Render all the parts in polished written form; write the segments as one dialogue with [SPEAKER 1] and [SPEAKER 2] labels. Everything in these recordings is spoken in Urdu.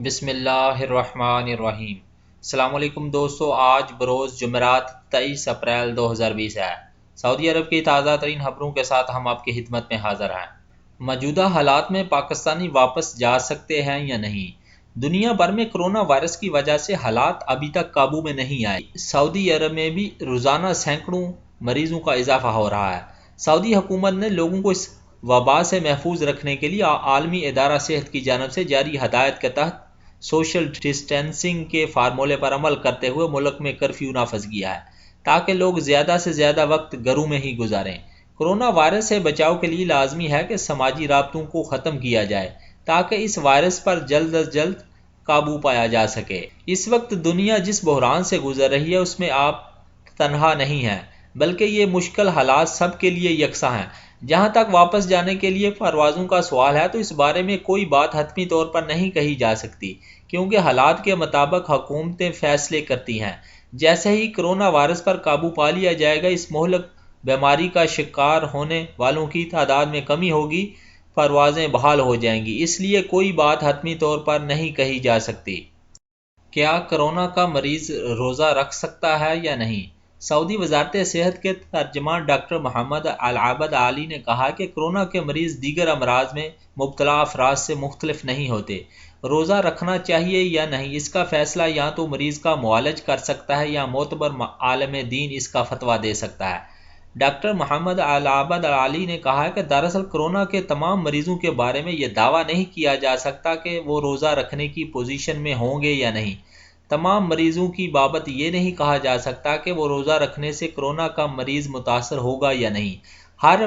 [SPEAKER 1] بسم اللہ الرحمن الرحیم۔ السلام علیکم دوستو، آج بروز جمعرات 23 اپریل 2020 ہے۔ سعودی عرب کی تازہ ترین خبروں کے ساتھ ہم آپ کی خدمت میں حاضر ہیں۔ موجودہ حالات میں پاکستانی واپس جا سکتے ہیں یا نہیں؟ دنیا بھر میں کرونا وائرس کی وجہ سے حالات ابھی تک قابو میں نہیں آئے۔ سعودی عرب میں بھی روزانہ سینکڑوں مریضوں کا اضافہ ہو رہا ہے۔ سعودی حکومت نے لوگوں کو اس وبا سے محفوظ رکھنے کے لیے عالمی ادارہ صحت کی جانب سے جاری ہدایت کے تحت سوشل ڈسٹینسنگ کے فارمولے پر عمل کرتے ہوئے ملک میں کرفیو نافذ کیا ہے تاکہ لوگ زیادہ سے زیادہ وقت گھروں میں ہی گزاریں۔ کرونا وائرس سے بچاؤ کے لیے لازمی ہے کہ سماجی رابطوں کو ختم کیا جائے تاکہ اس وائرس پر جلد از جلد قابو پایا جا سکے۔ اس وقت دنیا جس بحران سے گزر رہی ہے اس میں آپ تنہا نہیں ہیں، بلکہ یہ مشکل حالات سب کے لیے یکساں ہیں۔ جہاں تک واپس جانے کے لیے پروازوں کا سوال ہے تو اس بارے میں کوئی بات حتمی طور پر نہیں کہی جا سکتی، کیونکہ حالات کے مطابق حکومتیں فیصلے کرتی ہیں۔ جیسے ہی کرونا وائرس پر قابو پا لیا جائے گا، اس مہلک بیماری کا شکار ہونے والوں کی تعداد میں کمی ہوگی، پروازیں بحال ہو جائیں گی۔ اس لیے کوئی بات حتمی طور پر نہیں کہی جا سکتی۔ کیا کرونا کا مریض روزہ رکھ سکتا ہے یا نہیں؟ سعودی وزارت صحت کے ترجمان ڈاکٹر محمد العابد علی نے کہا کہ کرونا کے مریض دیگر امراض میں مبتلا افراد سے مختلف نہیں ہوتے۔ روزہ رکھنا چاہیے یا نہیں، اس کا فیصلہ یا تو مریض کا معالج کر سکتا ہے یا معتبر عالم دین اس کا فتویٰ دے سکتا ہے۔ ڈاکٹر محمد العابد علی نے کہا کہ دراصل کرونا کے تمام مریضوں کے بارے میں یہ دعویٰ نہیں کیا جا سکتا کہ وہ روزہ رکھنے کی پوزیشن میں ہوں گے یا نہیں۔ تمام مریضوں کی بابت یہ نہیں کہا جا سکتا کہ وہ روزہ رکھنے سے کرونا کا مریض متاثر ہوگا یا نہیں۔ ہر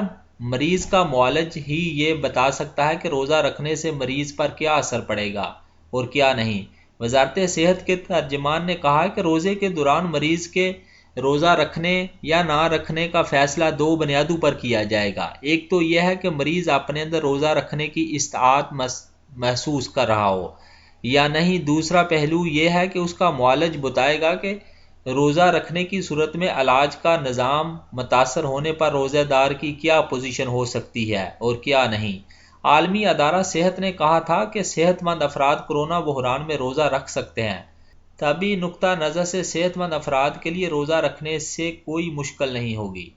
[SPEAKER 1] مریض کا معالج ہی یہ بتا سکتا ہے کہ روزہ رکھنے سے مریض پر کیا اثر پڑے گا اور کیا نہیں۔ وزارت صحت کے ترجمان نے کہا کہ روزے کے دوران مریض کے روزہ رکھنے یا نہ رکھنے کا فیصلہ دو بنیادوں پر کیا جائے گا۔ ایک تو یہ ہے کہ مریض اپنے اندر روزہ رکھنے کی استطاعت محسوس کر رہا ہو یا نہیں۔ دوسرا پہلو یہ ہے کہ اس کا معالج بتائے گا کہ روزہ رکھنے کی صورت میں علاج کا نظام متاثر ہونے پر روزہ دار کی کیا پوزیشن ہو سکتی ہے اور کیا نہیں۔ عالمی ادارہ صحت نے کہا تھا کہ صحت مند افراد کرونا بحران میں روزہ رکھ سکتے ہیں۔ طبی نقطہ نظر سے صحت مند افراد کے لیے روزہ رکھنے سے کوئی مشکل نہیں ہوگی۔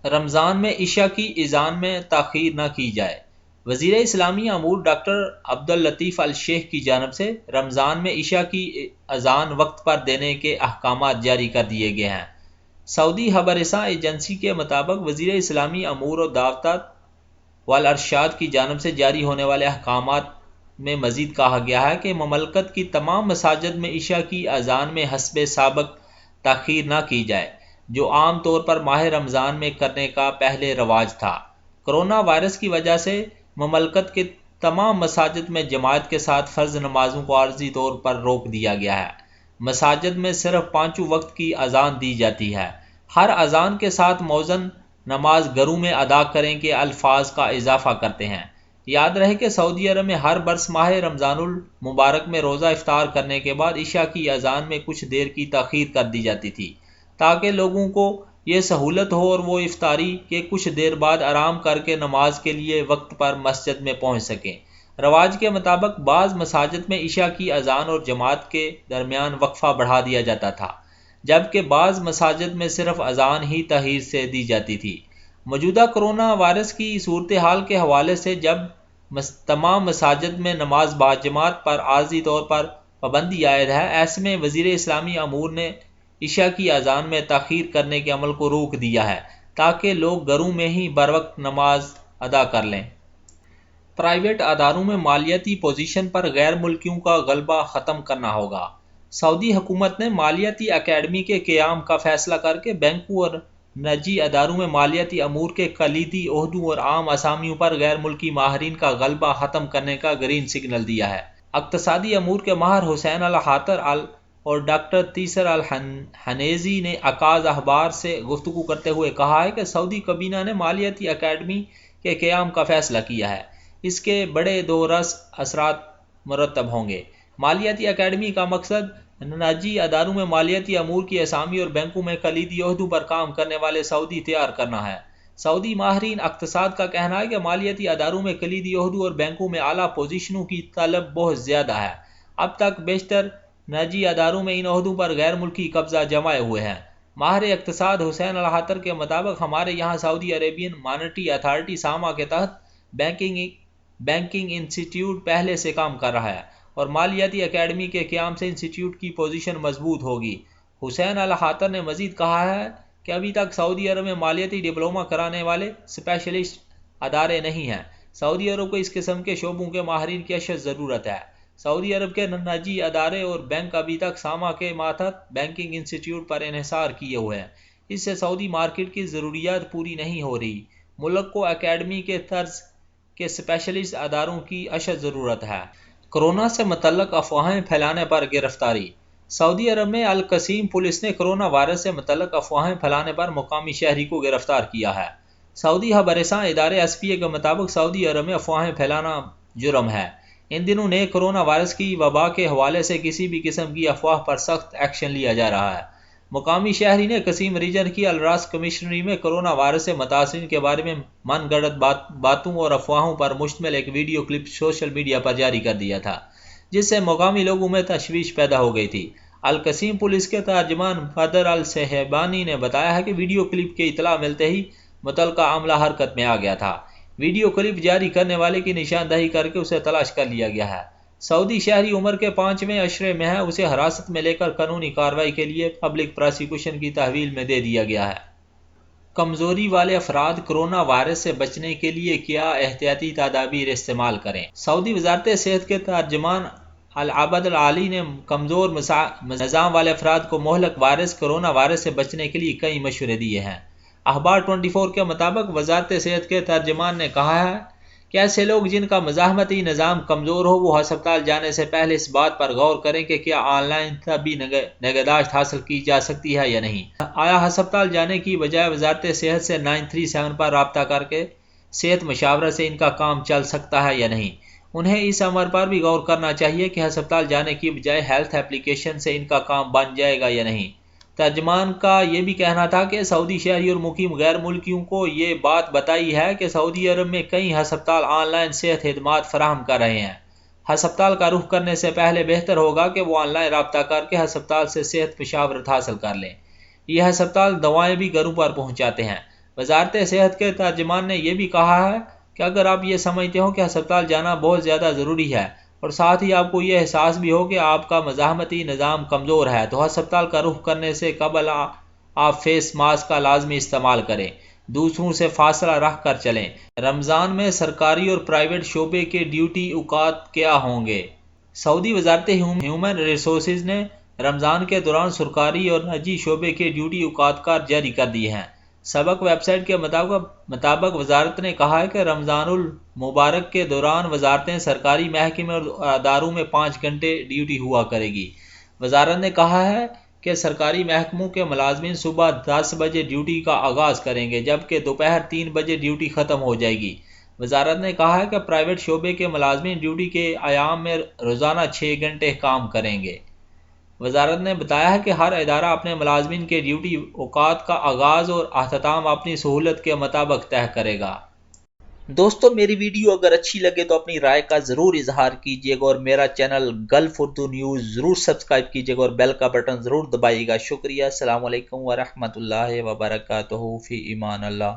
[SPEAKER 1] رمضان میں عشاء کی اذان میں تاخیر نہ کی جائے۔ وزیر اسلامی امور ڈاکٹر عبداللطیف الشیخ کی جانب سے رمضان میں عشاء کی اذان وقت پر دینے کے احکامات جاری کر دیے گئے ہیں۔ سعودی خبر رساں ایجنسی کے مطابق وزیر اسلامی امور و دعوت والارشاد کی جانب سے جاری ہونے والے احکامات میں مزید کہا گیا ہے کہ مملکت کی تمام مساجد میں عشاء کی اذان میں حسب سابق تاخیر نہ کی جائے، جو عام طور پر ماہ رمضان میں کرنے کا پہلے رواج تھا۔ کرونا وائرس کی وجہ سے مملکت کے تمام مساجد میں جماعت کے ساتھ فرض نمازوں کو عارضی طور پر روک دیا گیا ہے۔ مساجد میں صرف 5 وقت کی اذان دی جاتی ہے۔ ہر اذان کے ساتھ مؤذن نماز گھروں میں ادا کریں کے الفاظ کا اضافہ کرتے ہیں۔ یاد رہے کہ سعودی عرب میں ہر برس ماہ رمضان المبارک میں روزہ افطار کرنے کے بعد عشاء کی اذان میں کچھ دیر کی تاخیر کر دی جاتی تھی تاکہ لوگوں کو یہ سہولت ہو اور وہ افطاری کے کچھ دیر بعد آرام کر کے نماز کے لیے وقت پر مسجد میں پہنچ سکیں۔ رواج کے مطابق بعض مساجد میں عشاء کی اذان اور جماعت کے درمیان وقفہ بڑھا دیا جاتا تھا، جبکہ بعض مساجد میں صرف اذان ہی تاخیر سے دی جاتی تھی۔ موجودہ کرونا وائرس کی صورتحال کے حوالے سے جب تمام مساجد میں نماز باجماعت پر عارضی طور پر پابندی عائد ہے، ایسے میں وزیر اسلامی امور نے عشاء کی اذان میں تاخیر کرنے کے عمل کو روک دیا ہے تاکہ لوگ گھروں میں ہی بروقت نماز ادا کر لیں۔ پرائیویٹ اداروں میں مالیاتی پوزیشن پر غیر ملکیوں کا غلبہ ختم کرنا ہوگا۔ سعودی حکومت نے مالیاتی اکیڈمی کے قیام کا فیصلہ کر کے بینکوں اور نجی اداروں میں مالیاتی امور کے کلیدی عہدوں اور عام اسامیوں پر غیر ملکی ماہرین کا غلبہ ختم کرنے کا گرین سگنل دیا ہے۔ اقتصادی امور کے ماہر حسین الخاطر اور ڈاکٹر تیسر الحنیزی نے عکاظ اخبار سے گفتگو کرتے ہوئے کہا ہے کہ سعودی کابینہ نے مالیاتی اکیڈمی کے قیام کا فیصلہ کیا ہے۔ اس کے بڑے دو رس اثرات مرتب ہوں گے۔ مالیاتی اکیڈمی کا مقصد نجی اداروں میں مالیاتی امور کی اسامی اور بینکوں میں کلیدی عہدوں پر کام کرنے والے سعودی تیار کرنا ہے۔ سعودی ماہرین اقتصاد کا کہنا ہے کہ مالیاتی اداروں میں کلیدی عہدوں اور بینکوں میں اعلیٰ پوزیشنوں کی طلب بہت زیادہ ہے۔ اب تک بیشتر نجی اداروں میں ان عہدوں پر غیر ملکی قبضہ جمائے ہوئے ہیں۔ ماہر اقتصاد حسین الحاتر کے مطابق ہمارے یہاں سعودی عربین مانیٹری اتھارٹی ساما کے تحت بینکنگ انسٹیٹیوٹ پہلے سے کام کر رہا ہے اور مالیاتی اکیڈمی کے قیام سے انسٹیٹیوٹ کی پوزیشن مضبوط ہوگی۔ حسین الحاتر نے مزید کہا ہے کہ ابھی تک سعودی عرب میں مالیاتی ڈپلومہ کرانے والے اسپیشلسٹ ادارے نہیں ہیں۔ سعودی عرب کو اس قسم کے شعبوں کے ماہرین کی اشد ضرورت ہے۔ سعودی عرب کے نجی ادارے اور بینک ابھی تک ساما کے ماتحت بینکنگ انسٹیٹیوٹ پر انحصار کیے ہوئے ہیں۔ اس سے سعودی مارکیٹ کی ضروریات پوری نہیں ہو رہی۔ ملک کو اکیڈمی کے طرز کے اسپیشلسٹ اداروں کی اشد ضرورت ہے۔ کرونا سے متعلق افواہیں پھیلانے پر گرفتاری۔ سعودی عرب میں القصیم پولیس نے کرونا وائرس سے متعلق افواہیں پھیلانے پر مقامی شہری کو گرفتار کیا ہے۔ سعودی خبررساں ادارے ایس پی اے کے مطابق سعودی عرب میں افواہیں پھیلانا جرم ہے۔ ان دنوں نئے کرونا وائرس کی وبا کے حوالے سے کسی بھی قسم کی افواہ پر سخت ایکشن لیا جا رہا ہے۔ مقامی شہری نے قصیم ریجن کی الراس کمشنری میں کرونا وائرس سے متاثرین کے بارے میں من گھڑت باتوں اور افواہوں پر مشتمل ایک ویڈیو کلپ سوشل میڈیا پر جاری کر دیا تھا، جس سے مقامی لوگوں میں تشویش پیدا ہو گئی تھی۔ القصیم پولیس کے ترجمان بدر الصہبانی نے بتایا ہے کہ ویڈیو کلپ کی اطلاع ملتے ہی متعلقہ عملہ حرکت میں آ گیا تھا۔ ویڈیو کلپ جاری کرنے والے کی نشاندہی کر کے اسے تلاش کر لیا گیا ہے۔ سعودی شہری عمر کے 5ویں عشرے میں ہے، اسے حراست میں لے کر قانونی کارروائی کے لیے پبلک پراسیکیوشن کی تحویل میں دے دیا گیا ہے۔ کمزوری والے افراد کورونا وائرس سے بچنے کے لیے کیا احتیاطی تدابیر استعمال کریں؟ سعودی وزارت صحت کے ترجمان العبد العالی نے کمزور نظام والے افراد کو مہلک وائرس کورونا وائرس سے بچنے کے لیے کئی مشورے دیے ہیں۔ اخبار 24 کے مطابق وزارت صحت کے ترجمان نے کہا ہے کہ ایسے لوگ جن کا مزاحمتی نظام کمزور ہو وہ ہسپتال جانے سے پہلے اس بات پر غور کریں کہ کیا آن لائن طبی نگہداشت حاصل کی جا سکتی ہے یا نہیں۔ آیا ہسپتال جانے کی بجائے وزارت صحت سے 937 پر رابطہ کر کے صحت مشاورت سے ان کا کام چل سکتا ہے یا نہیں۔ انہیں اس امر پر بھی غور کرنا چاہیے کہ ہسپتال جانے کی بجائے ہیلتھ اپلیکیشن سے ان کا کام بن جائے گا یا نہیں۔ ترجمان کا یہ بھی کہنا تھا کہ سعودی شہری اور مقیم غیر ملکیوں کو یہ بات بتائی ہے کہ سعودی عرب میں کئی ہسپتال آن لائن صحت خدمات فراہم کر رہے ہیں۔ ہسپتال کا رخ کرنے سے پہلے بہتر ہوگا کہ وہ آن لائن رابطہ کر کے ہسپتال سے صحت مشاورت حاصل کر لیں۔ یہ ہسپتال دوائیں بھی گھروں پر پہنچاتے ہیں۔ وزارت صحت کے ترجمان نے یہ بھی کہا ہے کہ اگر آپ یہ سمجھتے ہو کہ ہسپتال جانا بہت زیادہ ضروری ہے اور ساتھ ہی آپ کو یہ احساس بھی ہو کہ آپ کا مزاحمتی نظام کمزور ہے تو ہسپتال کا رخ کرنے سے قبل آپ فیس ماسک کا لازمی استعمال کریں، دوسروں سے فاصلہ رکھ کر چلیں۔ رمضان میں سرکاری اور پرائیویٹ شعبے کے ڈیوٹی اوقات کیا ہوں گے؟ سعودی وزارت ہیومن ریسورسز نے رمضان کے دوران سرکاری اور نجی شعبے کے ڈیوٹی اوقات جاری کر دیے ہیں۔ سبق ویب سائٹ کے مطابق وزارت نے کہا ہے کہ رمضان المبارک کے دوران وزارتیں سرکاری محکمے اور اداروں میں 5 گھنٹے ڈیوٹی ہوا کرے گی۔ وزارت نے کہا ہے کہ سرکاری محکموں کے ملازمین صبح 10 بجے ڈیوٹی کا آغاز کریں گے جبکہ دوپہر 3 بجے ڈیوٹی ختم ہو جائے گی۔ وزارت نے کہا ہے کہ پرائیویٹ شعبے کے ملازمین ڈیوٹی کے ایام میں روزانہ 6 گھنٹے کام کریں گے۔ وزارت نے بتایا ہے کہ ہر ادارہ اپنے ملازمین کے ڈیوٹی اوقات کا آغاز اور اختتام اپنی سہولت کے مطابق طے کرے گا۔ دوستو میری ویڈیو اگر اچھی لگے تو اپنی رائے کا ضرور اظہار کیجیے گا اور میرا چینل گلف اردو نیوز ضرور سبسکرائب کیجیے گا اور بیل کا بٹن ضرور دبائیے گا۔ شکریہ۔ السلام علیکم ورحمۃ اللہ وبرکاتہ۔ فی امان اللہ۔